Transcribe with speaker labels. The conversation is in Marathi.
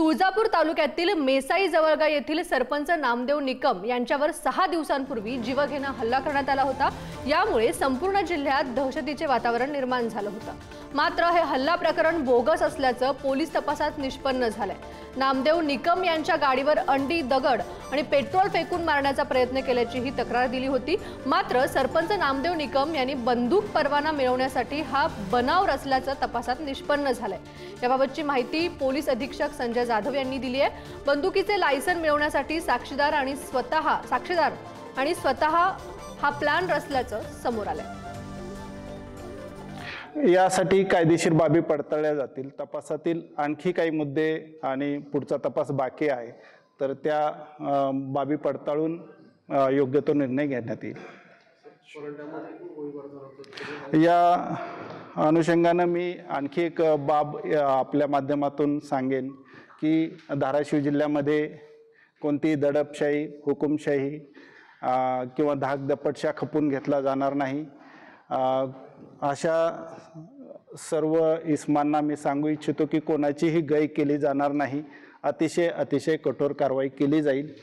Speaker 1: तुळजापूर तालुक्यातील मेसाई जवळगा येथील सरपंच नामदेव निकम यांच्यावर 6 दिवसांपूर्वी जीवघेणा हल्ला करण्यात आला होता। यामुळे संपूर्ण जिल्ह्यात दहशतीचे वातावरण निर्माण झालं होतं। मात्र हे हल्ला प्रकरण बोगस असल्याचं पोलीस तपासात निष्पन्न झालंय। नामदेव निकम यांच्या गाडीवर अंडी, दगड आणि पेट्रोल फेकून मारण्याचा प्रयत्न केल्याची ही तक्रार दिली होती। मात्र सरपंच नामदेव निकम यांनी बंदूक परवाना मिळवण्यासाठी हा बनाव रचल्याचं तपासात निष्पन्न झालंय। याबाबतची माहिती पोलीस अधीक्षक संजय जाधव यांनी दिली आहे। बंदुकीचे लायसन मिळवण्यासाठी साक्षीदार आणि स्वतः हा प्लॅन रचल्याचं समोर आलंय।
Speaker 2: यासाठी कायदेशीर बाबी पडताळल्या जातील। तपासातील आणखी काही मुद्दे आणि पुढचा तपास बाकी आहे, तर त्या बाबी पडताळून योग्य तो निर्णय घेण्यात येईल। या अनुषंगाने मी आणखी एक बाब आपल्या माध्यमातून सांगेन की धाराशिव जिल्ह्यामध्ये कोणतीही दडपशाही, हुकुमशाही किंवा धाकदपटशा खपून घेतला जाणार नाही। अशा सर्व इस्मांना मी सांगू इच्छितो की कोणाचीही गय केली जाणार नाही। अतिशय कठोर कारवाई केली जाईल।